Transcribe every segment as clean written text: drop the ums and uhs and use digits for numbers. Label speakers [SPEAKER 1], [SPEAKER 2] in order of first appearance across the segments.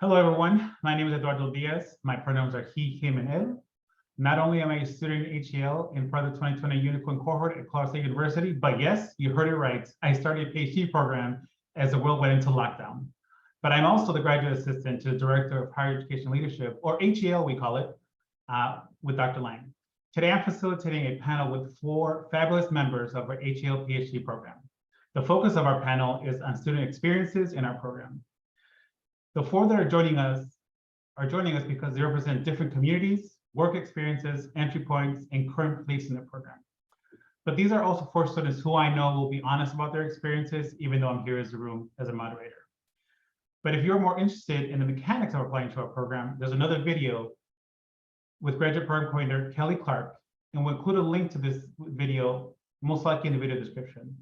[SPEAKER 1] Hello, everyone. My name is Eduardo Díaz. My pronouns are he, him, and él. Not only am I a student in HEL in part of the 2020 Unicorn cohort at Colorado State University, but yes, you heard it right. I started a PhD program as the world went into lockdown. But I'm also the graduate assistant to the Director of Higher Education Leadership, or HEL we call it, with Dr. Lang. Today, I'm facilitating a panel with 4 fabulous members of our HEL PhD program. The focus of our panel is on student experiences in our program. The 4 that are joining us because they represent different communities, work experiences, entry points, and current place in the program. But these are also 4 students who I know will be honest about their experiences, even though I'm here as a moderator. But if you're more interested in the mechanics of applying to our program, there's another video with graduate program coordinator Kelly Clark, and we'll include a link to this video, most likely in the video description.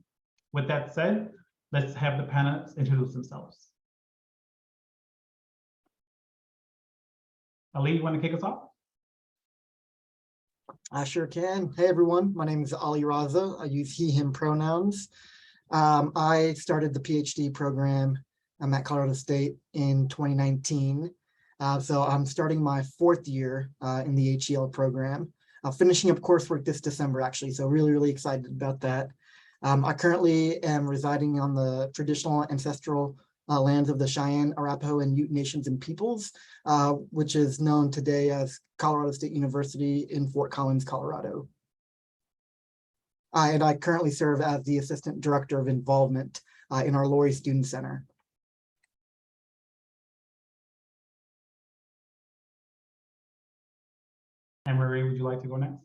[SPEAKER 1] With that said, let's have the panelists introduce themselves. Ali, you want to kick us off?
[SPEAKER 2] I sure can. Hey, everyone. My name is Ali Raza. I use he, him pronouns. I started the PhD program at Colorado State in 2019. So I'm starting my 4th year in the HEL program. Finishing up coursework this December, actually. So really excited about that. I currently am residing on the traditional ancestral lands of the Cheyenne, Arapaho, and Ute Nations and Peoples, which is known today as Colorado State University in Fort Collins, Colorado. And I currently serve as the Assistant Director of Involvement in our Laurie Student Center.
[SPEAKER 1] Anne-Marie, would you like to go next?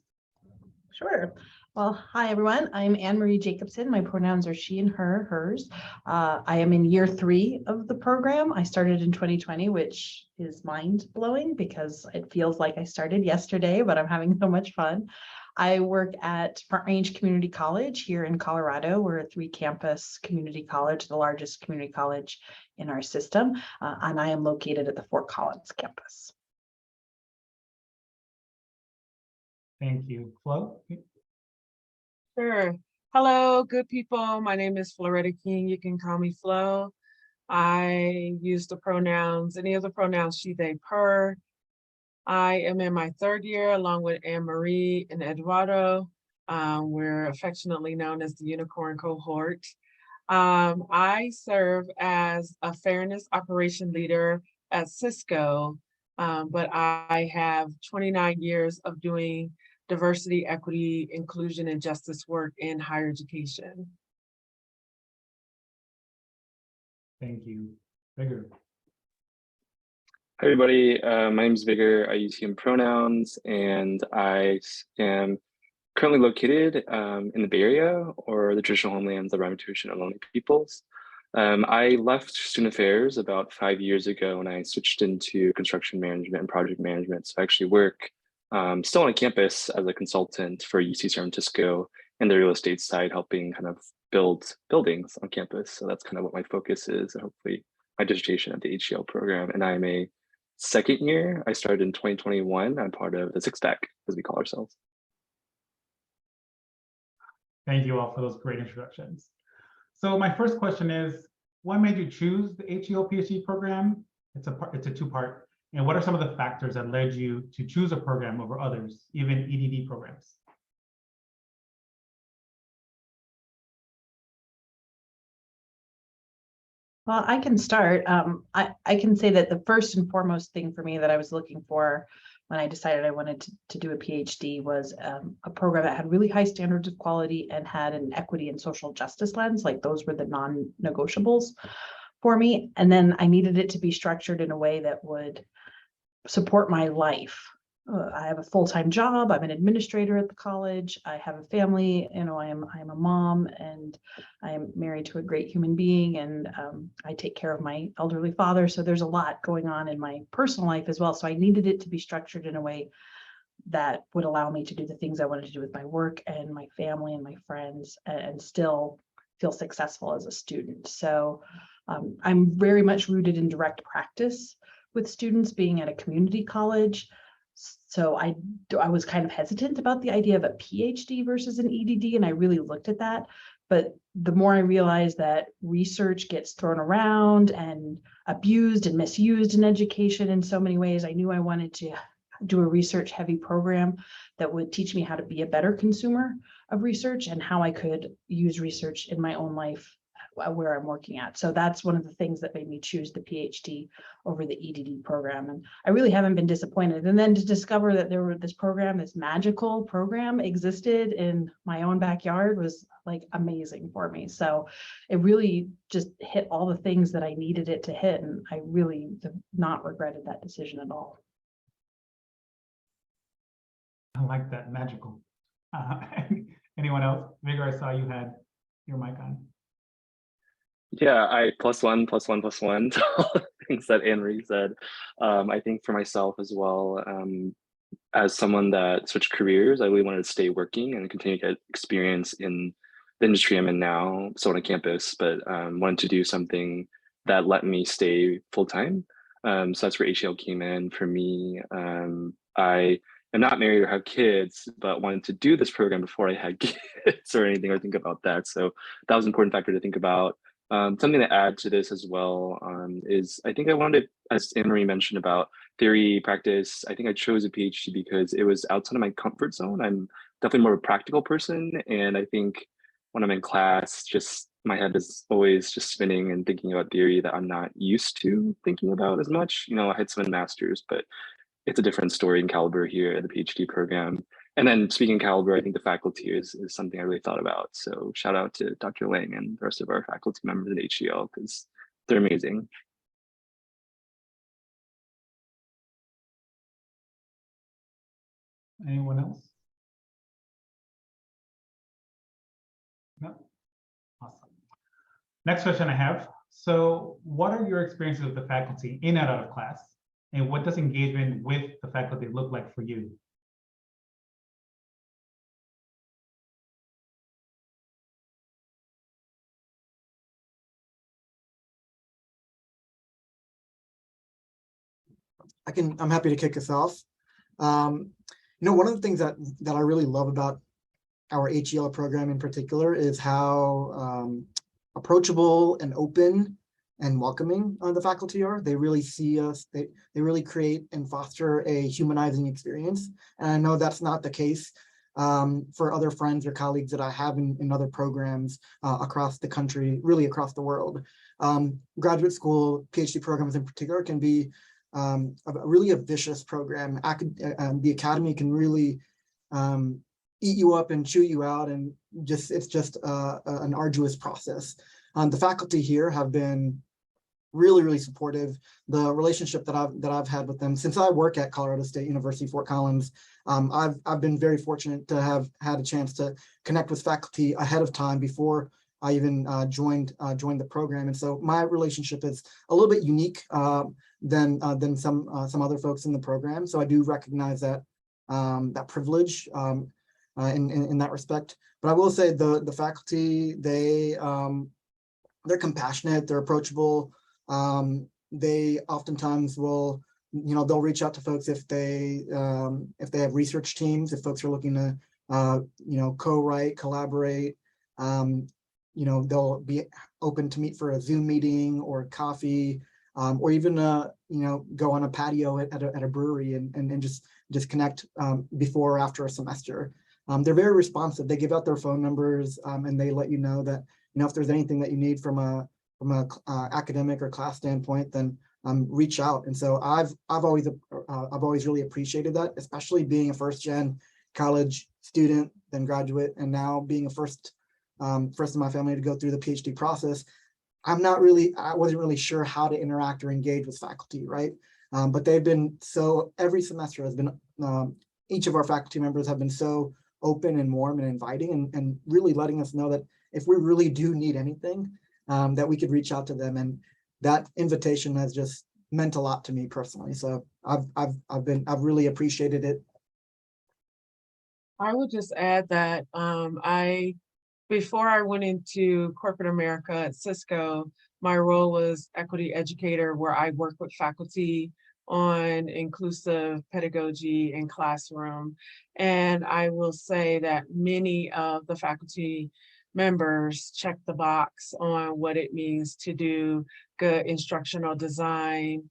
[SPEAKER 3] Sure. Well, hi, everyone. I'm Anne-Marie Jacobson. My pronouns are she and her, hers. I am in year 3 of the program. I started in 2020, which is mind-blowing because it feels like I started yesterday, but I'm having so much fun. I work at Front Range Community College here in Colorado. We're a 3-campus community college, the largest community college in our system, and I am located at the Fort Collins campus.
[SPEAKER 1] Thank you. Flo?
[SPEAKER 4] Sure. Hello, good people. My name is Floretta King. You can call me Flo. I use the pronouns, any of the pronouns she, they, her. I am in my 3rd year along with Anne-Marie and Eduardo. We're affectionately known as the Unicorn cohort. I serve as a fairness operation leader at Cisco, but I have 29 years of doing diversity, equity, inclusion, and justice work in higher education.
[SPEAKER 1] Thank you. Vigor.
[SPEAKER 5] Hi, everybody. My name is Vigor. I use him pronouns, and I am currently located in the Bay Area, or the traditional homelands of Ramaytush and Ohlone peoples. I left student affairs about 5 years ago when I switched into construction management and project management. So I actually work still on a campus as a consultant for UC San Francisco and the real estate side, helping kind of build buildings on campus. So that's kind of what my focus is, and hopefully my dissertation at the HEL program. And I'm a 2nd year. I started in 2021. I'm part of the 6-pack, as we call ourselves.
[SPEAKER 1] Thank you all for those great introductions. So my first question is, what made you choose the HEL PhD program? It's a 2-part. And what are some of the factors that led you to choose a program over others, even EDD programs?
[SPEAKER 3] Well, I can start. I can say that the first and foremost thing for me that I was looking for when I decided I wanted to do a PhD was a program that had really high standards of quality and had an equity and social justice lens. Like, those were the non-negotiables for me. And then I needed it to be structured in a way that would support my life. I have a full-time job. I'm an administrator at the college. I have a family. You know, I am a mom, and I am married to a great human being, and I take care of my elderly father. So there's a lot going on in my personal life as well. So I needed it to be structured in a way that would allow me to do the things I wanted to do with my work and my family and my friends, and still feel successful as a student. So I'm very much rooted in direct practice with students, being at a community college. So I was kind of hesitant about the idea of a PhD versus an EDD, and I really looked at that. But the more I realized that research gets thrown around, and abused and misused in education in so many ways. I knew I wanted to do a research heavy program that would teach me how to be a better consumer of research and how I could use research in my own life where I'm working at. So that's one of the things that made me choose the PhD over the EDD program. And I really haven't been disappointed. And then to discover that this program, this magical program existed in my own backyard was like amazing for me. So it really just hit all the things that I needed it to hit. And I really have not regretted that decision at all.
[SPEAKER 1] I like that, magical. Anyone else? Vigor, I saw you had your mic on.
[SPEAKER 5] Yeah, I plus one to all the things that Anne-Marie said. I think for myself as well, as someone that switched careers, I really wanted to stay working and continue to get experience in the industry I'm in now, still on campus, but wanted to do something that let me stay full-time. So that's where HEL came in for me. I am not married or have kids, but wanted to do this program before I had kids or anything or think about that. So that was an important factor to think about. Something to add to this as well is I think I wanted, as Anne-Marie mentioned about theory practice, I think I chose a PhD because it was outside of my comfort zone. I'm definitely more of a practical person. And I think when I'm in class, just my head is always just spinning and thinking about theory that I'm not used to thinking about as much. You know, I had some in masters, but it's a different story in caliber here at the PhD program. And then speaking caliber, I think the faculty is something I really thought about. So shout out to Dr. Lang and the rest of our faculty members at HEL because they're amazing.
[SPEAKER 1] Anyone else? No? Awesome. Next question I have. So what are your experiences with the faculty in and out of class? And what does engagement with the faculty look like for you?
[SPEAKER 2] I'm happy to kick us off. One of the things that I really love about our HEL program in particular is how approachable and open and welcoming the faculty are. They really see us, they really create and foster a humanizing experience. And I know that's not the case for other friends or colleagues that I have in other programs across the country, really across the world. Graduate school, PhD programs in particular can be really a vicious program. The academy can really eat you up and chew you out, and it's just an arduous process. The faculty here have been really supportive. The relationship that I've had with them since I work at Colorado State University, Fort Collins, I've been very fortunate to have had a chance to connect with faculty ahead of time before I even joined the program, and so my relationship is a little bit unique than some other folks in the program. So I do recognize that that privilege in that respect. But I will say the faculty, they're compassionate, they're approachable. They oftentimes will, they'll reach out to folks if they have research teams, if folks are looking to co-write, collaborate. They'll be open to meet for a Zoom meeting or coffee, or even go on a patio at a brewery and just connect before or after a semester. They're very responsive. They give out their phone numbers and they let you know that if there's anything that you need from a academic or class standpoint, then reach out. And so I've always really appreciated that, especially being a first-gen college student, then graduate, and now being a first in my family to go through the PhD process. I wasn't really sure how to interact or engage with faculty, right? But they've been every semester has been, each of our faculty members have been so open and warm and inviting and really letting us know that if we really do need anything, that we could reach out to them. And that invitation has just meant a lot to me personally. So I've really appreciated it.
[SPEAKER 4] I would just add that before I went into corporate America at Cisco, my role was equity educator, where I work with faculty on inclusive pedagogy and classroom. And I will say that many of the faculty members check the box on what it means to do good instructional design,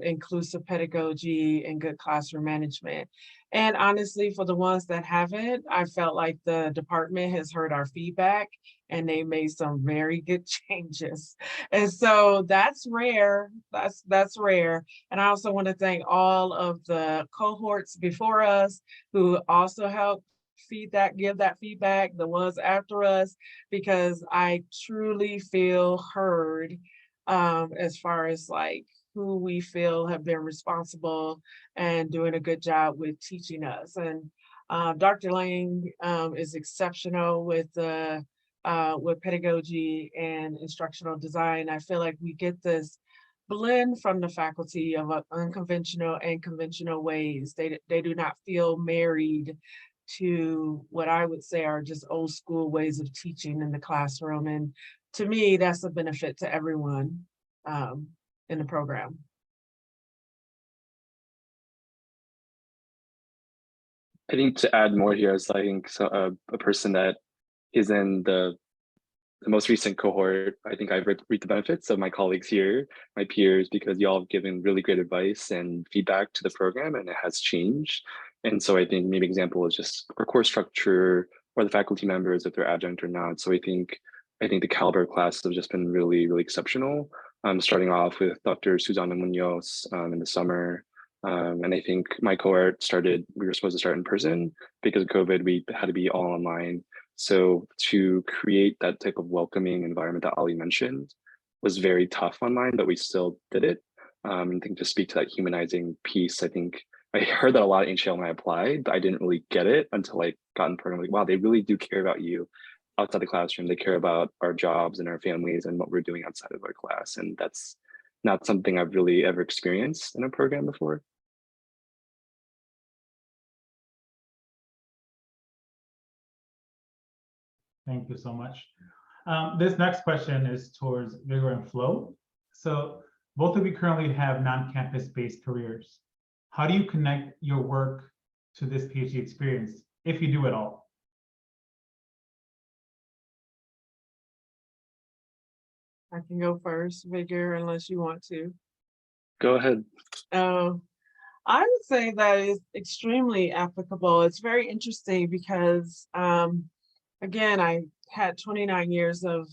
[SPEAKER 4] inclusive pedagogy, and good classroom management. And honestly, for the ones that haven't, I felt like the department has heard our feedback and they made some very good changes. And so that's rare. That's rare. And I also want to thank all of the cohorts before us who also helped give that feedback, the ones after us, because I truly feel heard as far as like who we feel have been responsible and doing a good job with teaching us. And Dr. Lang is exceptional with pedagogy and instructional design. I feel like we get this blend from the faculty of unconventional and conventional ways. They do not feel married to what I would say are just old school ways of teaching in the classroom. And to me, that's a benefit to everyone in the program.
[SPEAKER 5] I think to add more here is I think a person that is in the most recent cohort, I think I've reaped the benefits of my colleagues here, my peers, because y'all have given really great advice and feedback to the program, and it has changed. And so I think maybe example is just our course structure or the faculty members, if they're adjunct or not. So I think the caliber of class has just been really, really exceptional. Starting off with Dr. Susana Munoz in the summer. And I think my cohort we were supposed to start in person because of COVID, we had to be all online. So to create that type of welcoming environment that Ali mentioned was very tough online, but we still did it. I think to speak to that humanizing piece, I think I heard that a lot at HEL when I applied, but I didn't really get it until I got in the program. Like, wow, they really do care about you outside the classroom. They care about our jobs and our families and what we're doing outside of our class. And that's not something I've really ever experienced in a program before.
[SPEAKER 1] Thank you so much. This next question is towards Vigor and Flo. So both of you currently have non-campus based careers. How do you connect your work to this PhD experience, if you do at all?
[SPEAKER 4] I can go first, Vigor, unless you want to.
[SPEAKER 5] Go ahead.
[SPEAKER 4] I would say that is extremely applicable. It's very interesting because again, I had 29 years of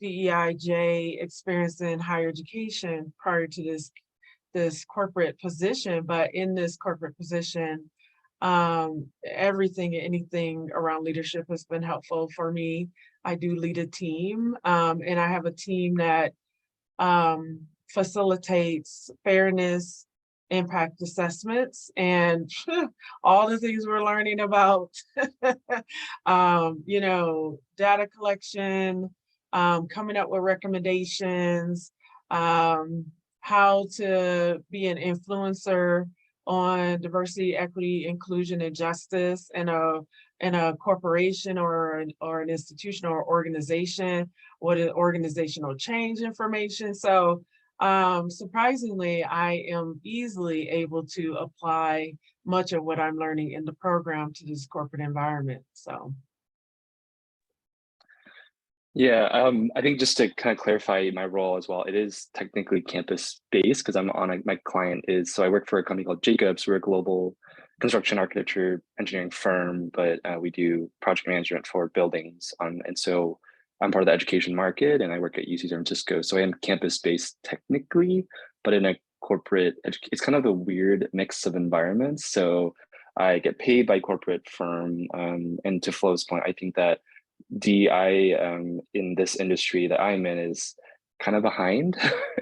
[SPEAKER 4] DEIJ experience in higher education prior to this corporate position, but in this corporate position, everything and anything around leadership has been helpful for me. I do lead a team, and I have a team that facilitates fairness, impact assessments, and all the things we're learning about, data collection, coming up with recommendations, how to be an influencer on diversity, equity, inclusion, and justice in a corporation or an institution or organization, what is organizational change information. So surprisingly, I am easily able to apply much of what I'm learning in the program to this corporate environment. So.
[SPEAKER 5] Yeah, I think just to kind of clarify my role as well, it is technically campus-based because my client is, so I work for a company called Jacobs. We're a global construction architecture engineering firm, but we do project management for buildings. And so I'm part of the education market and I work at UC San Francisco. So I am campus-based technically, but in a corporate, it's kind of a weird mix of environments. So I get paid by corporate firm. And to Flo's point, I think that DI in this industry that I'm in is kind of behind.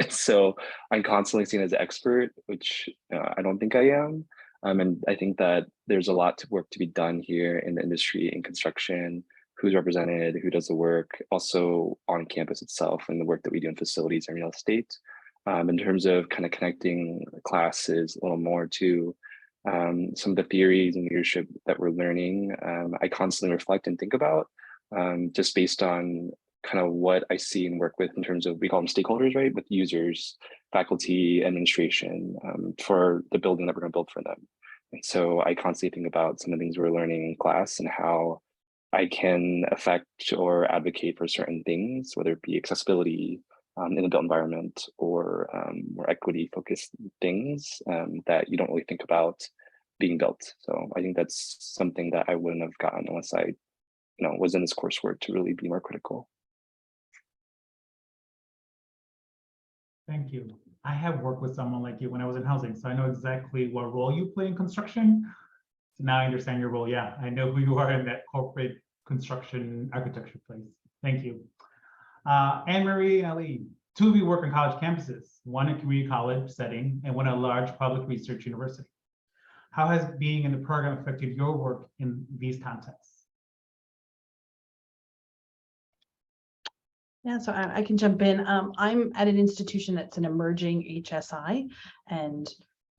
[SPEAKER 5] So I'm constantly seen as an expert, which I don't think I am. And I think that there's a lot of work to be done here in the industry, in construction, who's represented, who does the work, also on campus itself and the work that we do in facilities and real estate. In terms of kind of connecting classes a little more to some of the theories and leadership that we're learning, I constantly reflect and think about just based on kind of what I see and work with in terms of, we call them stakeholders, right? With users, faculty, administration for the building that we're going to build for them. And so I constantly think about some of the things we're learning in class and how I can affect or advocate for certain things, whether it be accessibility in the built environment or more equity focused things that you don't really think about being built. So I think that's something that I wouldn't have gotten unless I was in this coursework to really be more critical.
[SPEAKER 1] Thank you. I have worked with someone like you when I was in housing, so I know exactly what role you play in construction. So now I understand your role. Yeah, I know who you are in that corporate construction architecture place. Thank you. Anne-Marie and Ali, two of you work on college campuses, one in community college setting and one at a large public research university. How has being in the program affected your work in these contexts?
[SPEAKER 3] Yeah, so I can jump in. I'm at an institution that's an emerging HSI, and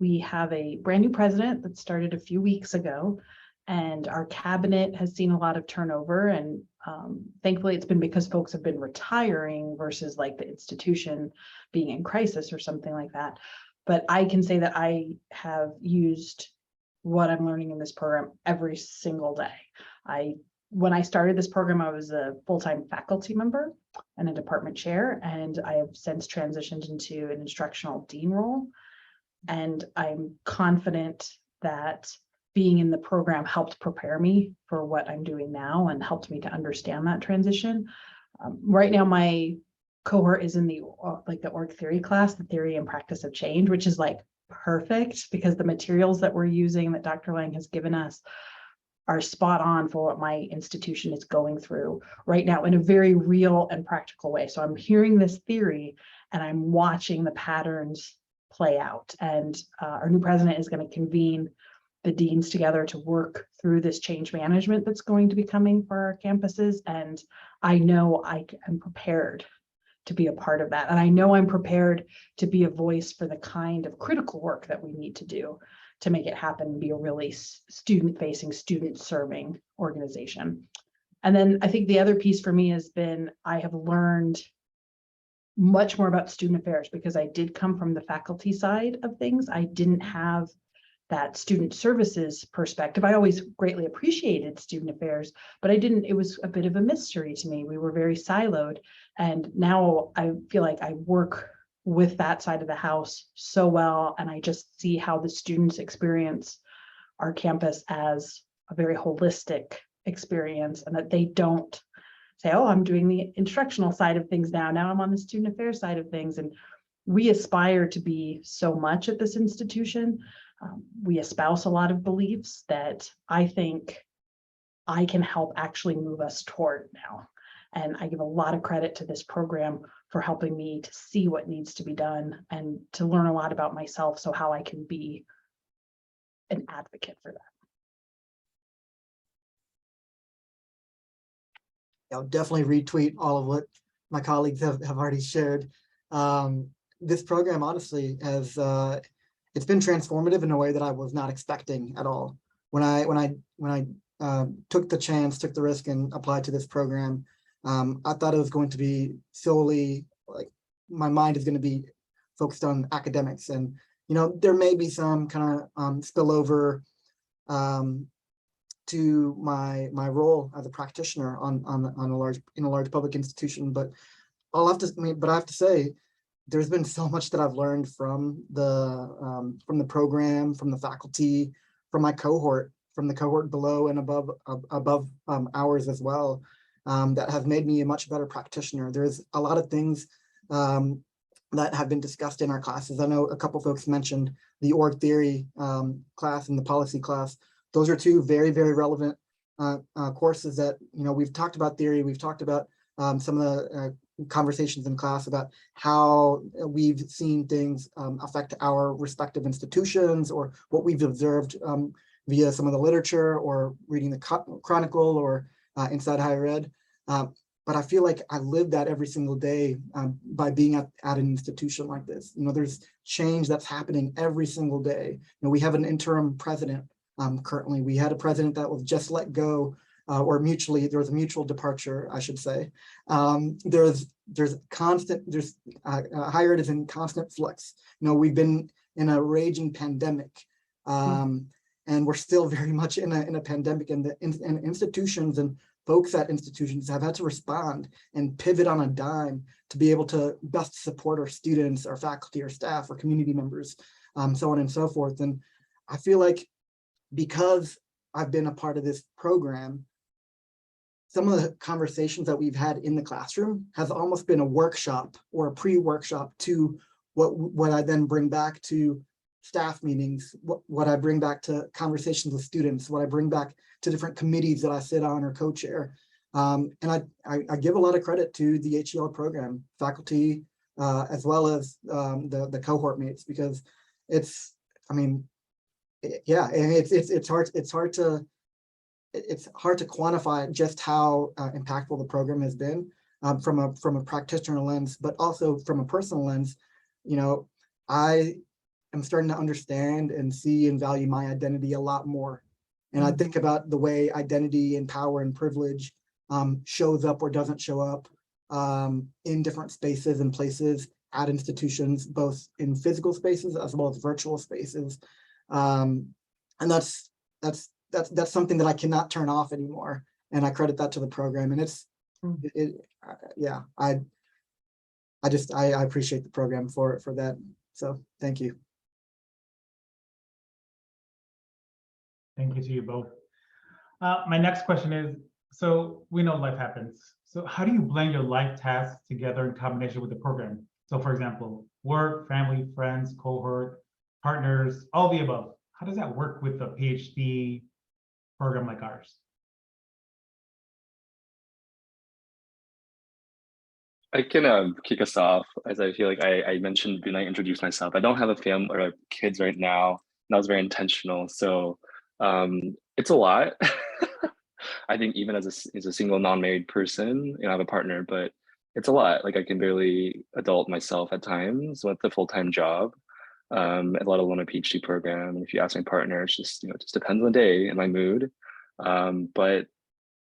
[SPEAKER 3] we have a brand new president that started a few weeks ago, and our cabinet has seen a lot of turnover, and thankfully it's been because folks have been retiring versus like the institution being in crisis or something like that. But I can say that I have used what I'm learning in this program every single day. When I started this program, I was a full-time faculty member and a department chair, and I have since transitioned into an instructional dean role. And I'm confident that being in the program helped prepare me for what I'm doing now and helped me to understand that transition. Right now, my cohort is in the org theory class, the theory and practice of change, which is like perfect because the materials that we're using that Dr. Lang has given us are spot on for what my institution is going through right now in a very real and practical way. So I'm hearing this theory and I'm watching the patterns play out. And our new president is going to convene the deans together to work through this change management that's going to be coming for our campuses. And I know I am prepared to be a part of that. And I know I'm prepared to be a voice for the kind of critical work that we need to do to make it happen and be a really student-facing, student-serving organization. And then I think the other piece for me has been, I have learned much more about student affairs because I did come from the faculty side of things. I didn't have that student services perspective. I always greatly appreciated student affairs, but it was a bit of a mystery to me. We were very siloed. And now I feel like I work with that side of the house so well. And I just see how the students experience our campus as a very holistic experience, and that they don't say, oh, I'm doing the instructional side of things now. Now I'm on the student affairs side of things. And we aspire to be so much at this institution. We espouse a lot of beliefs that I think I can help actually move us toward now. And I give a lot of credit to this program for helping me to see what needs to be done and to learn a lot about myself, so how I can be an advocate for that.
[SPEAKER 2] I'll definitely retweet all of what my colleagues have already shared. This program, honestly, has it's been transformative in a way that I was not expecting at all. When I took the chance, took the risk, and applied to this program, I thought it was going to be solely like my mind is going to be focused on academics, and there may be some kind of spillover to my role as a practitioner in a large public institution. But I have to say, there's been so much that I've learned from the program, from the faculty, from my cohort, from the cohort below and above ours as well, that have made me a much better practitioner. There's a lot of things that have been discussed in our classes. I know a couple folks mentioned the org theory class and the policy class. Those are two very, very relevant courses that, we've talked about theory. We've talked about some of the conversations in class about how we've seen things affect our respective institutions, or what we've observed via some of the literature or reading the Chronicle or inside higher ed. But I feel like I live that every single day by being at an institution like this. There's change that's happening every single day. We have an interim president currently. We had a president that was just let go, or there was a mutual departure, I should say. There's higher ed is in constant flux. We've been in a raging pandemic, and we're still very much in a pandemic, and the institutions and folks at institutions have had to respond and pivot on a dime to be able to best support our students, our faculty, our staff, our community members, so on and so forth. And I feel like because I've been a part of this program, some of the conversations that we've had in the classroom has almost been a workshop or a pre-workshop to what I then bring back to staff meetings, what I bring back to conversations with students, what I bring back to different committees that I sit on or co-chair. And I give a lot of credit to the HEL program, faculty, as well as the cohort mates, because it's, I mean, yeah, and it's hard to quantify just how impactful the program has been from a practitioner lens, but also from a personal lens. You know, I am starting to understand and see and value my identity a lot more. And I think about the way identity and power and privilege shows up or doesn't show up in different spaces and places at institutions, both in physical spaces as well as virtual spaces. And that's something that I cannot turn off anymore. And I credit that to the program. And yeah, I appreciate the program for that. So thank you.
[SPEAKER 1] Thank you to you both. My next question is, so we know life happens. So how do you blend your life tasks together in combination with the program? So for example, work, family, friends, cohort, partners, all the above. How does that work with a PhD program like ours?
[SPEAKER 5] I can kick us off, as I feel like I mentioned when I introduced myself. I don't have a family or kids right now, and that was very intentional. So it's a lot. I think even as a single non-married person, you know, I have a partner, but it's a lot. Like I can barely adult myself at times with a full-time job, let alone a PhD program. And if you ask my partner, it's just, you know, it just depends on the day and my mood. But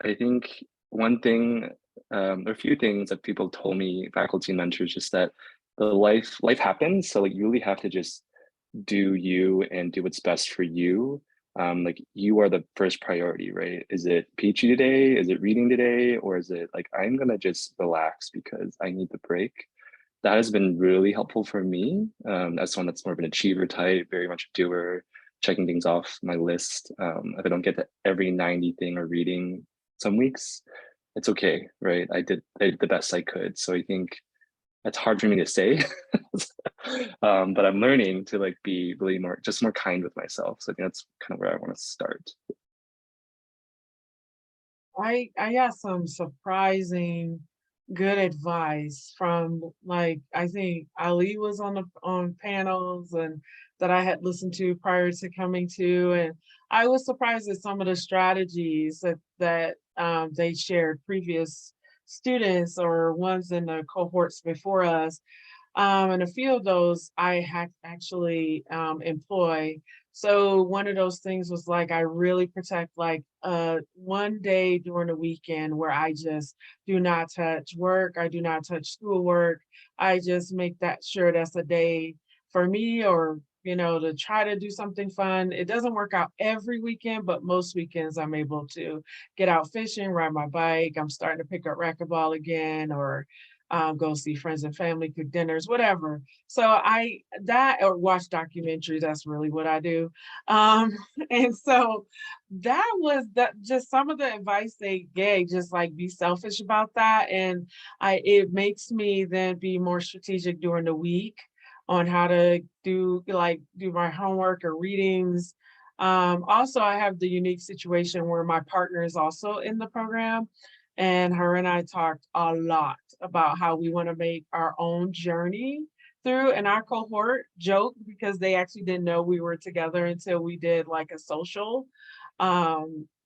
[SPEAKER 5] I think one thing, or a few things that people told me, faculty and mentors, just that the life happens. So like you really have to just do you and do what's best for you. Like you are the first priority, right? Is it PhD today? Is it reading today? Or is it like, I'm gonna just relax because I need the break? That has been really helpful for me as someone that's more of an achiever type, very much a doer, checking things off my list. If I don't get to every 90 thing or reading some weeks, it's okay, right? I did the best I could. So I think it's hard for me to say, but I'm learning to like be really more kind with myself. So I think that's kind of where I want to start.
[SPEAKER 4] I got some surprising good advice from, like, I think Ali was on panels and that I had listened to prior to coming to, and I was surprised at some of the strategies that they shared, previous students or ones in the cohorts before us. And a few of those I had actually employ. So one of those things was like, I really protect like one day during the weekend where I just do not touch work. I do not touch schoolwork. I just make that sure that's a day for me, or, you know, to try to do something fun. It doesn't work out every weekend, but most weekends I'm able to get out fishing, ride my bike. I'm starting to pick up racquetball again, or go see friends and family, cook dinners, whatever. So or watch documentaries, that's really what I do. And so that was just some of the advice they gave, just like be selfish about that. And it makes me then be more strategic during the week on how to do my homework or readings. Also, I have the unique situation where my partner is also in the program, and her and I talked a lot about how we want to make our own journey through. And our cohort joked because they actually didn't know we were together until we did like a social,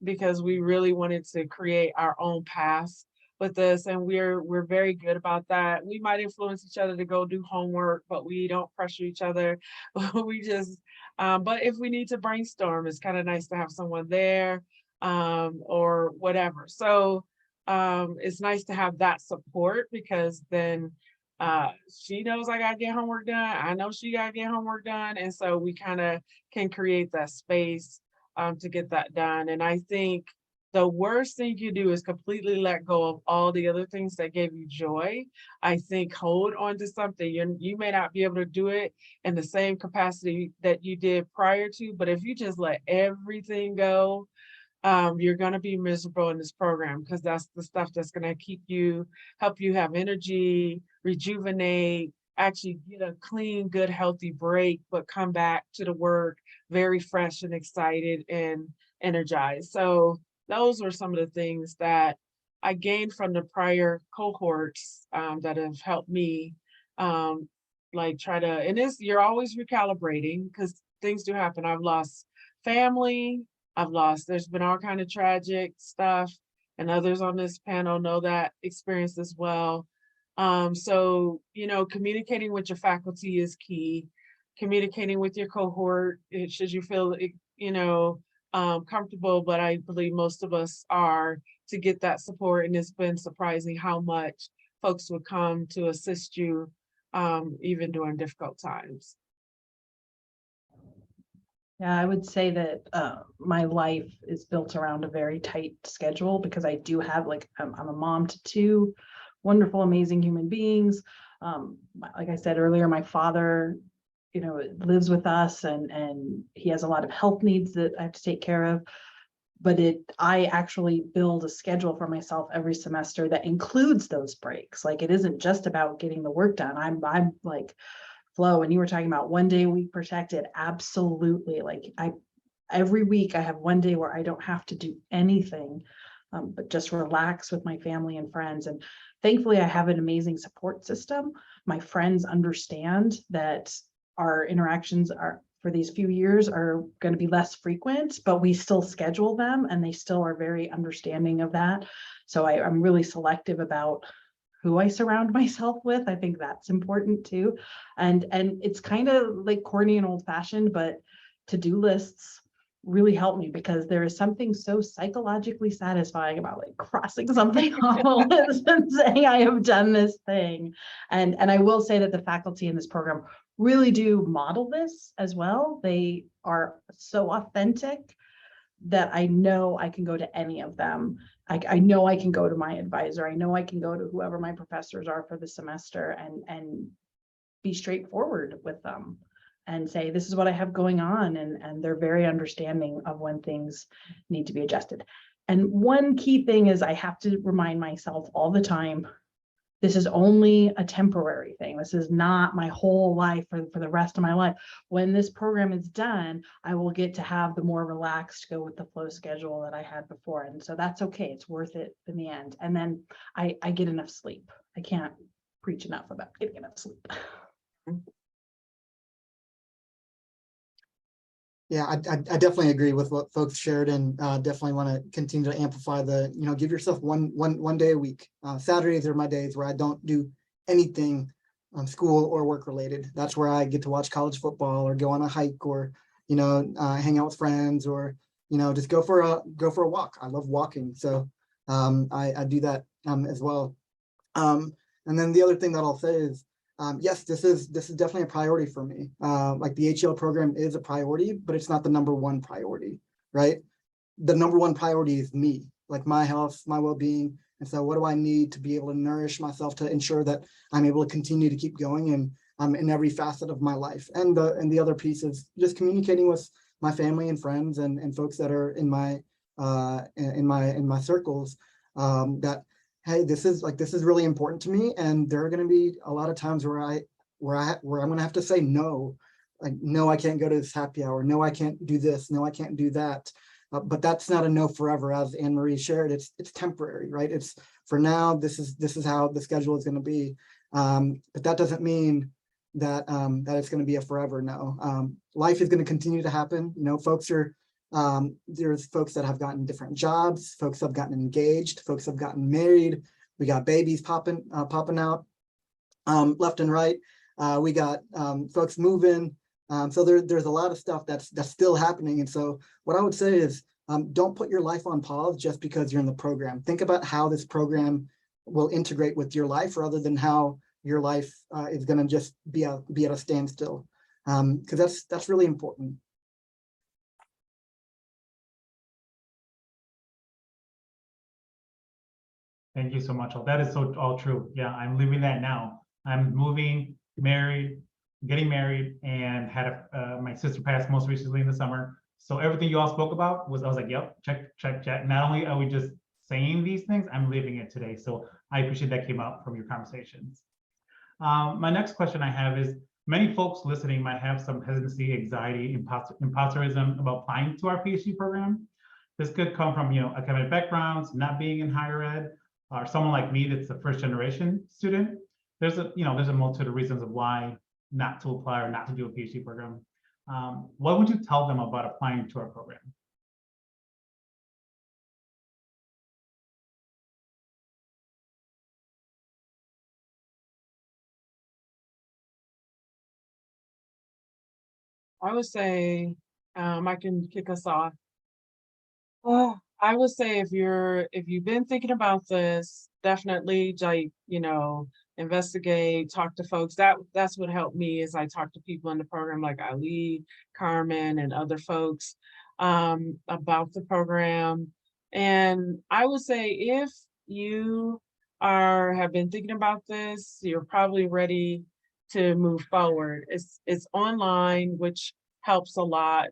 [SPEAKER 4] because we really wanted to create our own path with this. And we're very good about that. We might influence each other to go do homework, but we don't pressure each other. We just, but if we need to brainstorm, it's kind of nice to have someone there, or whatever. So it's nice to have that support, because then she knows I gotta get homework done. I know she gotta get homework done. And so we kind of can create that space to get that done. And I think The worst thing you do is completely let go of all the other things that gave you joy. I think hold on to something. You may not be able to do it in the same capacity that you did prior to, but if you just let everything go, you're going to be miserable in this program, because that's the stuff that's going to help you have energy, rejuvenate, actually get a clean, good, healthy break, but come back to the work very fresh and excited and energized. So those were some of the things that I gained from the prior cohorts that have helped me like try to, and you're always recalibrating, because things do happen. I've lost family, there's been all kind of tragic stuff, and others on this panel know that experience as well. So, communicating with your faculty is key. Communicating with your cohort, should you feel, comfortable, but I believe most of us are, to get that support. And it's been surprising how much folks would come to assist you, even during difficult times.
[SPEAKER 3] Yeah, I would say that my life is built around a very tight schedule, because I do have, like, I'm a mom to two wonderful, amazing human beings. Like I said earlier, my father, lives with us, and he has a lot of health needs that I have to take care of. But I actually build a schedule for myself every semester that includes those breaks. Like, it isn't just about getting the work done. I'm like, Flo, and you were talking about 1 day a week protected. Absolutely. Like, every week I have 1 day where I don't have to do anything, but just relax with my family and friends. And thankfully I have an amazing support system. My friends understand that our interactions for these few years are going to be less frequent, but we still schedule them, and they still are very understanding of that. So I'm really selective about who I surround myself with. I think that's important too. And it's kind of like corny and old fashioned, but to-do lists really help me, because there is something so psychologically satisfying about, like, crossing something off a list and saying I have done this thing. And I will say that the faculty in this program really do model this as well. They are so authentic that I know I can go to any of them. I know I can go to my advisor. I know I can go to whoever my professors are for the semester, and be straightforward with them and say, this is what I have going on. And they're very understanding of when things need to be adjusted. And one key thing is, I have to remind myself all the time, this is only a temporary thing. This is not my whole life for the rest of my life. When this program is done, I will get to have the more relaxed, go with the flow schedule that I had before. And so that's okay. It's worth it in the end. And then I get enough sleep. I can't preach enough about getting enough sleep.
[SPEAKER 2] Yeah, I definitely agree with what folks shared, and definitely want to continue to amplify give yourself one day a week. Saturdays are my days where I don't do anything school or work related. That's where I get to watch college football, or go on a hike, or hang out with friends, or just go for a walk. I love walking, so I do that as well. And then the other thing that I'll say is, yes, this is definitely a priority for me. Like, the HEL program is a priority, but it's not the number one priority, right? The number one priority is me, like my health, my well-being. And so what do I need to be able to nourish myself to ensure that I'm able to continue to keep going and in every facet of my life? And the other piece is just communicating with my family and friends and folks that are in my circles, that, hey, this is really important to me, and there are going to be a lot of times where I'm going to have to say no. Like, no, I can't go to this happy hour. No, I can't do this. No, I can't do that. But that's not a no forever, as Anne Marie shared. It's temporary, right? It's for now. This is how the schedule is going to be. But that doesn't mean that that it's going to be a forever no. Life is going to continue to happen. There's folks that have gotten different jobs, folks have gotten engaged, folks have gotten married. We got babies popping out left and right. We got folks moving. So there's a lot of stuff that's still happening. And so what I would say is, don't put your life on pause just because you're in the program. Think about how this program will integrate with your life, rather than how your life is going to just be at a standstill, because that's really important.
[SPEAKER 1] Thank you so much. That is so all true. Yeah, I'm living that now. I'm moving, married, getting married, and had my sister passed most recently in the summer. So everything you all spoke about was, I was like, yep, check, check, check. Not only are we just saying these things, I'm living it today. So I appreciate that came out from your conversations. My next question I have is, many folks listening might have some hesitancy, anxiety, imposterism about applying to our PhD program. This could come from, academic backgrounds, not being in higher ed, or someone like me that's a first generation student. There's a multitude of reasons of why not to apply or not to do a PhD program. What would you tell them about applying to our program?
[SPEAKER 4] I would say, I can kick us off. Oh, I would say if you've been thinking about this, definitely investigate, talk to folks. That's what helped me is I talked to people in the program like Ali, Carmen, and other folks about the program. And I would say if you have been thinking about this, you're probably ready to move forward. It's online, which helps a lot.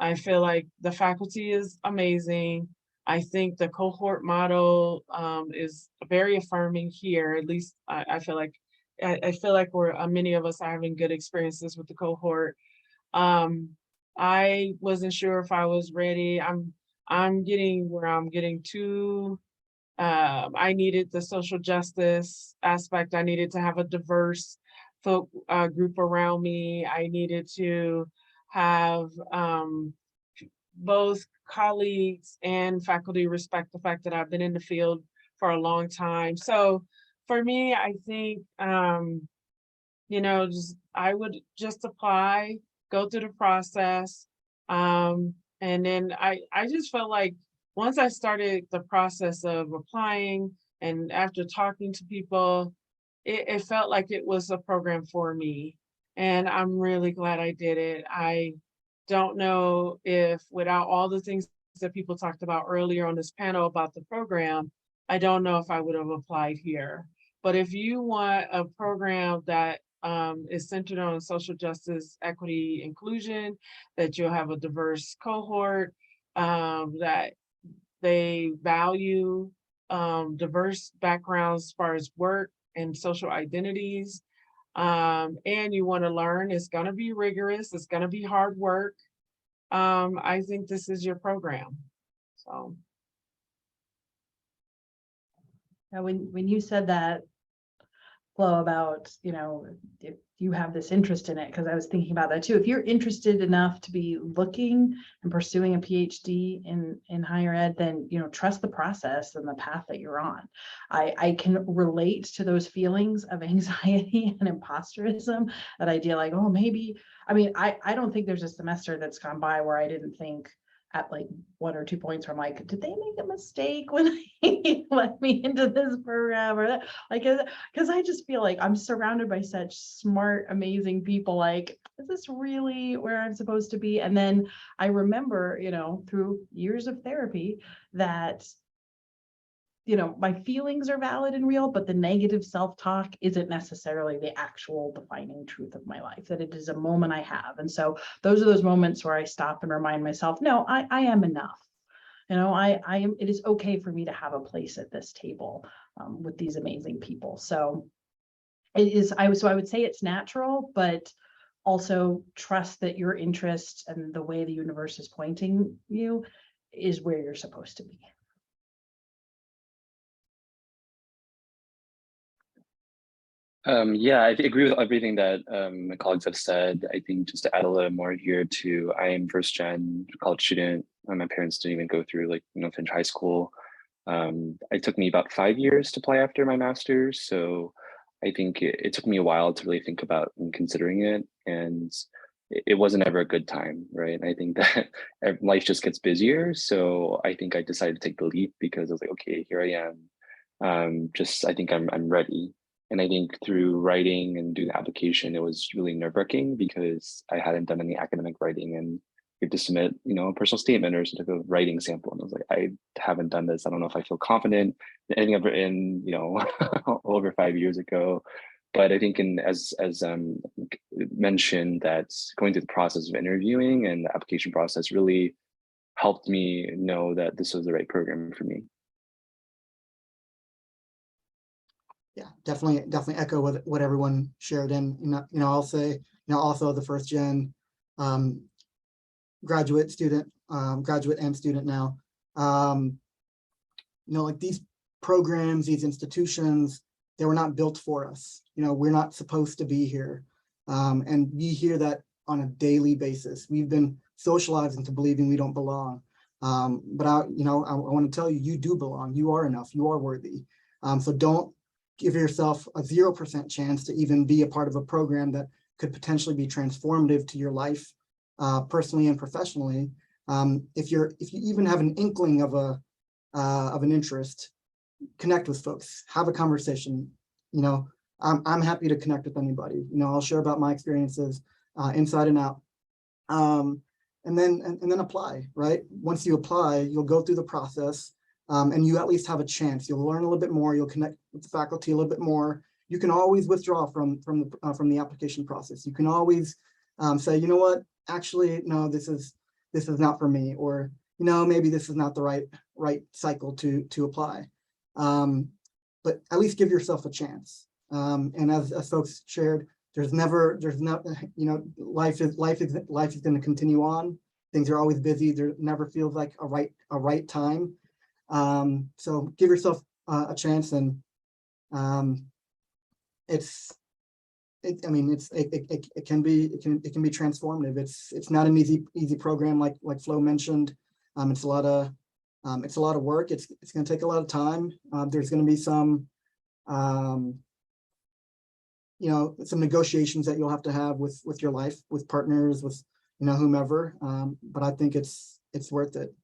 [SPEAKER 4] I feel like the faculty is amazing. I think the cohort model is very affirming here. At least I feel like many of us are having good experiences with the cohort. I wasn't sure if I was ready. I'm getting where I'm getting to. I needed the social justice aspect. I needed to have a diverse group around me. I needed to have both colleagues and faculty respect the fact that I've been in the field for a long time. So for me, I think, I would just apply, go through the process. And then I just felt like once I started the process of applying and after talking to people, it felt like it was a program for me. And I'm really glad I did it. I don't know if without all the things that people talked about earlier on this panel about the program, I don't know if I would have applied here. But if you want a program that is centered on social justice, equity, inclusion, that you'll have a diverse cohort, that they value diverse backgrounds as far as work and social identities, and you want to learn, it's going to be rigorous, it's going to be hard work. I think this is your program. So
[SPEAKER 3] now, when you said that, Flo, about if you have this interest in it, because I was thinking about that too. If you're interested enough to be looking and pursuing a PhD in higher ed, then trust the process and the path that you're on. I can relate to those feelings of anxiety and imposterism, that idea like, oh, maybe, I don't think there's a semester that's gone by where I didn't think at like 1 or 2 points where I'm like, did they make a mistake when they let me into this program or that? Like, because I just feel like I'm surrounded by such smart, amazing people. Like, is this really where I'm supposed to be? And then I remember, through years of therapy that my feelings are valid and real, but the negative self-talk isn't necessarily the actual defining truth of my life, that it is a moment I have. And so those are those moments where I stop and remind myself, no, I am enough. It is okay for me to have a place at this table with these amazing people. So I would say it's natural, but also trust that your interest and the way the universe is pointing you is where you're supposed to be.
[SPEAKER 5] Yeah, I agree with everything that my colleagues have said. I think just to add a little more here too, I am first gen college student. My parents didn't even go through finish high school. It took me about 5 years to apply after my master's. So I think it took me a while to really think about and considering it. And it wasn't ever a good time, right? I think that life just gets busier. So I think I decided to take the leap because I was like, okay, here I am. I think I'm ready. And I think through writing and doing the application, it was really nerve-wracking because I hadn't done any academic writing in you have to submit, a personal statement or some type of writing sample. And I was like, I haven't done this. I don't know if I feel confident in anything I've written, over 5 years ago. But I think as mentioned, that going through the process of interviewing and the application process really helped me know that this was the right program for me.
[SPEAKER 2] Yeah, definitely echo what everyone shared. And I'll say, also the first gen graduate and student now, like these programs, these institutions, they were not built for us. We're not supposed to be here. And we hear that on a daily basis. We've been socialized into believing we don't belong. But I want to tell you, you do belong. You are enough. You are worthy. So don't give yourself a 0% chance to even be a part of a program that could potentially be transformative to your life, personally and professionally. If you even have an inkling of an interest, connect with folks, have a conversation. I'm happy to connect with anybody. I'll share about my experiences inside and out. And then apply, right? Once you apply, you'll go through the process. And you at least have a chance. You'll learn a little bit more. You'll connect with the faculty a little bit more. You can always withdraw from the application process. You can always say, you know what, actually, no, this is not for me, or maybe this is not the right cycle to apply. But at least give yourself a chance. And as folks shared, there's no, life is going to continue on. Things are always busy. There never feels like a right time. So give yourself a chance, and it can be transformative. It's not an easy program like Flo mentioned. It's a lot of work. It's going to take a lot of time. There's going to be some negotiations that you'll have to have with your life, with partners, with whomever. But I think it's worth it.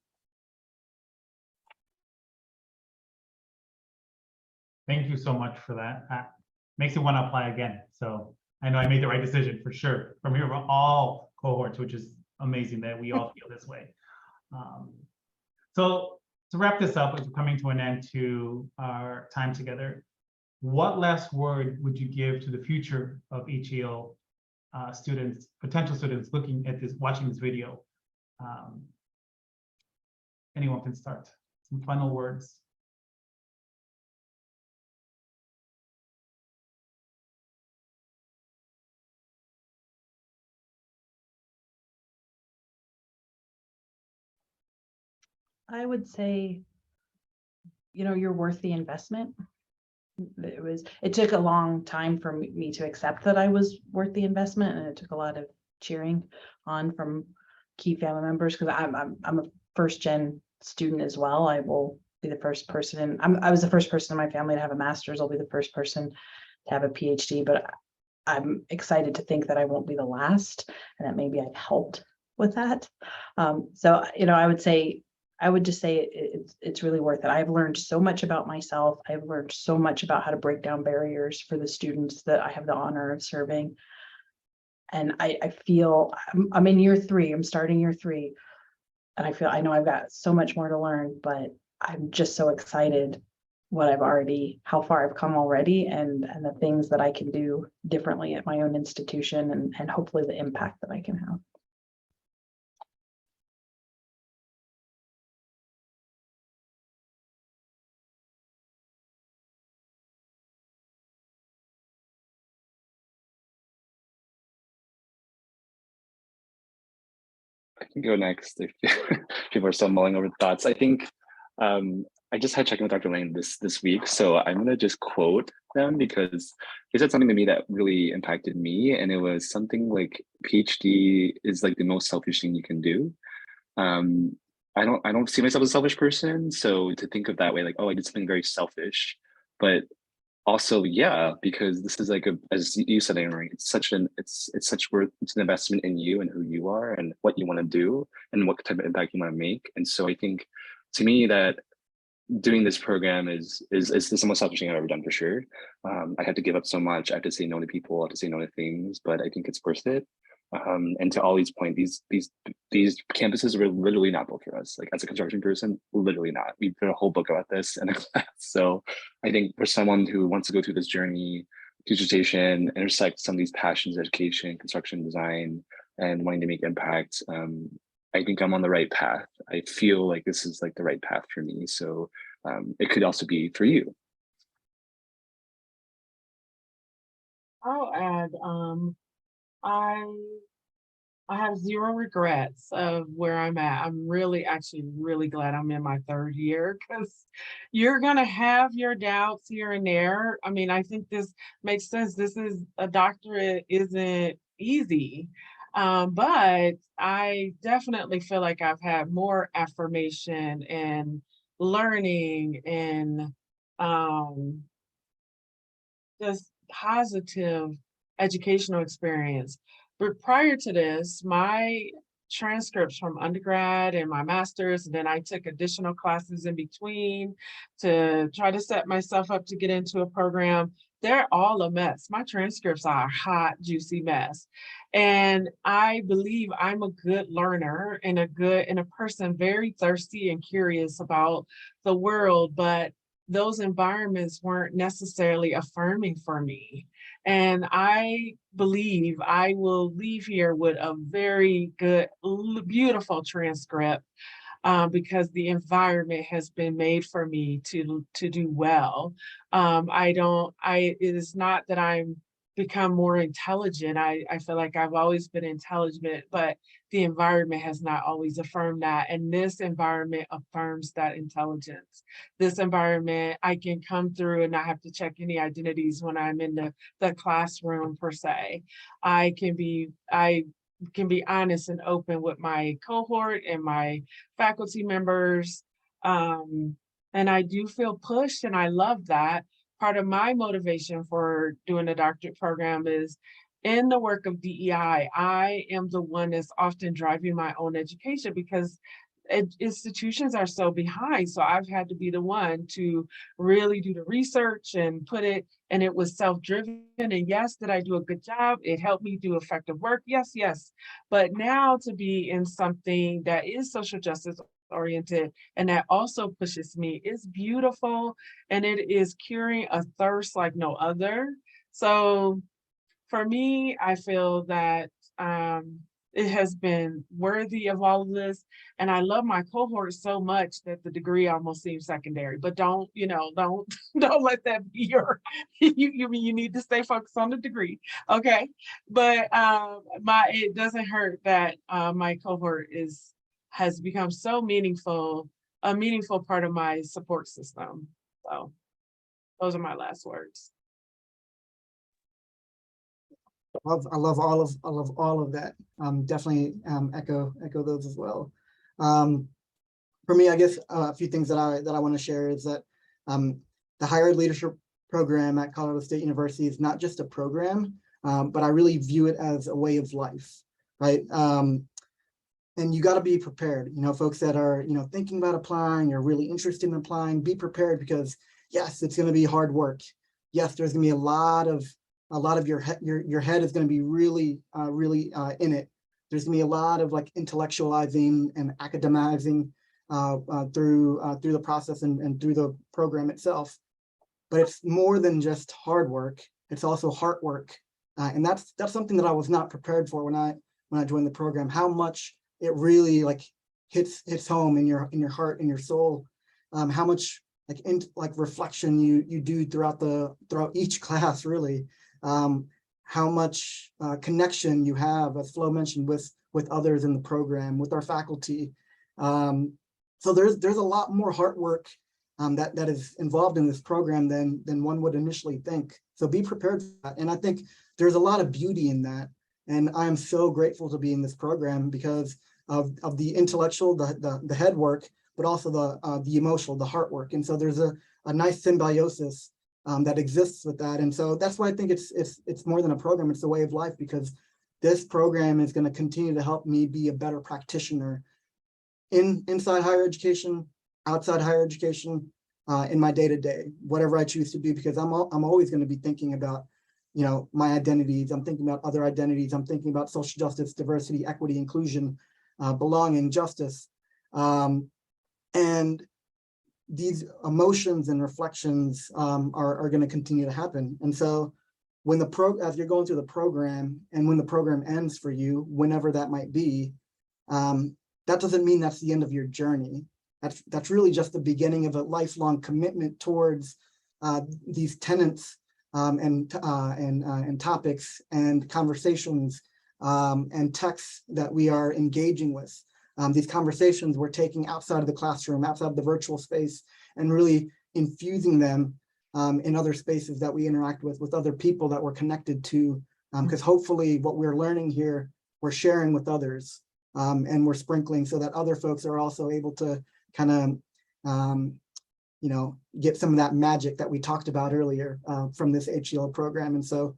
[SPEAKER 1] Thank you so much for that. Makes me want to apply again. So I know I made the right decision for sure. From here, we're all cohorts, which is amazing that we all feel this way. So to wrap this up, as we're coming to an end to our time together, what last word would you give to the future of HEL students, potential students looking at this, watching this video? Anyone can start. Some final words.
[SPEAKER 3] I would say, you're worth the investment. It took a long time for me to accept that I was worth the investment, and it took a lot of cheering on from key family members, because I'm a first gen student as well. I will be the first person, I was the first person in my family to have a master's. I'll be the first person to have a PhD, but I'm excited to think that I won't be the last, and that maybe I've helped with that. So I would just say it's really worth it. I've learned so much about myself. I've learned so much about how to break down barriers for the students that I have the honor of serving. And I feel I'm in year 3, I'm starting year 3. And I know I've got so much more to learn, but I'm just so excited how far I've come already, and the things that I can do differently at my own institution, and hopefully the impact that I can have.
[SPEAKER 5] I can go next if people are still mulling over the thoughts. I think I just had check-in with Dr. Lane this week, so I'm gonna just quote them because they said something to me that really impacted me, and it was something like PhD is like the most selfish thing you can do. I don't see myself as a selfish person, so to think of that way, like, oh, I did something very selfish, but also, yeah, because this is like as you said, Amory, it's an investment in you and who you are and what you want to do and what type of impact you want to make. And so I think, to me, that doing this program is the most selfish thing I've ever done, for sure. I had to give up so much. I had to say no to people. I had to say no to things, but I think it's worth it. And to Ollie's point, these campuses were literally not built for us. Like as a construction person, literally not. We put a whole book about this in a class. So I think for someone who wants to go through this journey, dissertation, intersect some of these passions, education, construction design, and wanting to make impact, I think I'm on the right path. I feel like this is like the right path for me. So it could also be for you.
[SPEAKER 4] I'll add, I have zero regrets of where I'm at. I'm actually really glad I'm in my third year, because you're gonna have your doubts here and there. I mean, I think this makes sense. This is a doctorate isn't easy. But I definitely feel like I've had more affirmation and learning and just positive educational experience. But prior to this, my transcripts from undergrad and my master's, and then I took additional classes in between to try to set myself up to get into a program. They're all a mess. My transcripts are a hot, juicy mess. And I believe I'm a good learner and a person very thirsty and curious about the world, but those environments weren't necessarily affirming for me. And I believe I will leave here with a very good, beautiful transcript, because the environment has been made for me to do well. It is not that I'm become more intelligent. I feel like I've always been intelligent, but the environment has not always affirmed that. And this environment affirms that intelligence. This environment, I can come through and not have to check any identities when I'm in the classroom per se. I can be honest and open with my cohort and my faculty members. And I do feel pushed, and I love that. Part of my motivation for doing a doctorate program is in the work of DEI. I am the one that's often driving my own education because institutions are so behind. So I've had to be the one to really do the research and put it, and it was self-driven. And yes, did I do a good job? It helped me do effective work. Yes, yes. But now to be in something that is social justice oriented and that also pushes me is beautiful, and it is curing a thirst like no other. So for me, I feel that it has been worthy of all of this. And I love my cohort so much that the degree almost seems secondary, but don't don't let that be your, you need to stay focused on the degree. Okay. But it doesn't hurt that my cohort has become so meaningful, a meaningful part of my support system. So those are my last words.
[SPEAKER 2] I love all of that. Definitely echo those as well. For me, I guess a few things that I want to share is that the Higher Ed Leadership Program at Colorado State University is not just a program, but I really view it as a way of life, right? And you got to be prepared. You know, folks that are thinking about applying or really interested in applying, be prepared, because yes, it's going to be hard work. Yes, there's going to be a lot of your head is going to be really in it. There's going to be a lot of like intellectualizing and academizing through the process and through the program itself. But it's more than just hard work. It's also heart work, and that's something that I was not prepared for when I joined the program. How much it really like hits home in your heart and your soul. How much like reflection you do throughout each class, really. How much connection you have, as Flo mentioned, with others in the program, with our faculty. So there's a lot more hard work that is involved in this program than one would initially think. So be prepared for that. And I think there's a lot of beauty in that. And I'm so grateful to be in this program because of the intellectual, the head work, but also the emotional, the heart work. And so there's a nice symbiosis that exists with that. And so that's why I think it's more than a program, it's a way of life, because this program is going to continue to help me be a better practitioner inside higher education, outside higher education, in my day-to-day, whatever I choose to do, because I'm always going to be thinking about my identities. I'm thinking about other identities. I'm thinking about social justice, diversity, equity, inclusion, belonging, justice. And these emotions and reflections are going to continue to happen. And so when as you're going through the program and when the program ends for you, whenever that might be, that doesn't mean that's the end of your journey. That's really just the beginning of a lifelong commitment towards these tenets and topics and conversations and texts that we are engaging with. These conversations we're taking outside of the classroom, outside of the virtual space, and really infusing them in other spaces that we interact with other people that we're connected to. Because hopefully what we're learning here, we're sharing with others, and we're sprinkling so that other folks are also able to kind of, get some of that magic that we talked about earlier from this HEL program. And so,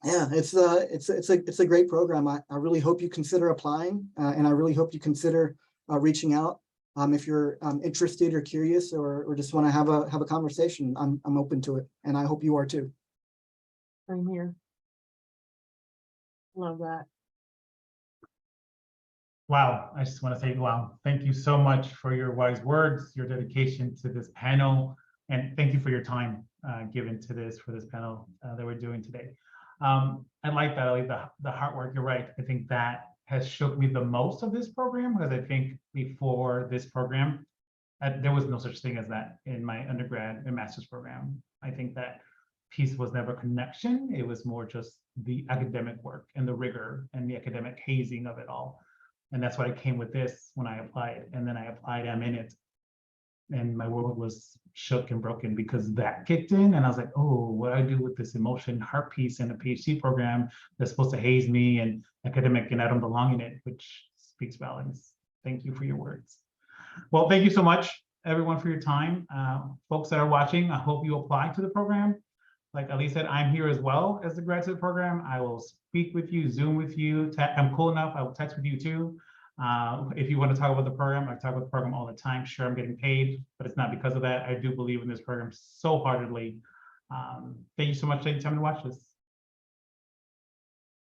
[SPEAKER 2] yeah, it's a great program. I really hope you consider applying, and I really hope you consider reaching out if you're interested or curious or just want to have a conversation. I'm open to it, and I hope you are too.
[SPEAKER 4] Same here. Love that.
[SPEAKER 1] Wow, I just want to say, wow, thank you so much for your wise words, your dedication to this panel, and thank you for your time given to this for this panel that we're doing today. I like that. I like the hard work. You're right. I think that has shook me the most of this program, because I think before this program, there was no such thing as that in my undergrad and master's program. I think that piece was never connection. It was more just the academic work and the rigor and the academic hazing of it all. And that's why I came with this when I applied. And then I applied, I'm in it. And my world was shook and broken because that kicked in. And I was like, oh, what do I do with this emotion heart piece in a PhD program that's supposed to haze me and academic, and I don't belong in it, which speaks volumes. Thank you for your words. Well, thank you so much, everyone, for your time. Folks that are watching, I hope you apply to the program. Like Ali said, I'm here as well as the graduate program. I will speak with you, Zoom with you. I'm cool enough, I will text with you too. If you want to talk about the program, I talk about the program all the time. Sure, I'm getting paid, but it's not because of that. I do believe in this program so heartedly. Thank you so much for taking time to watch this.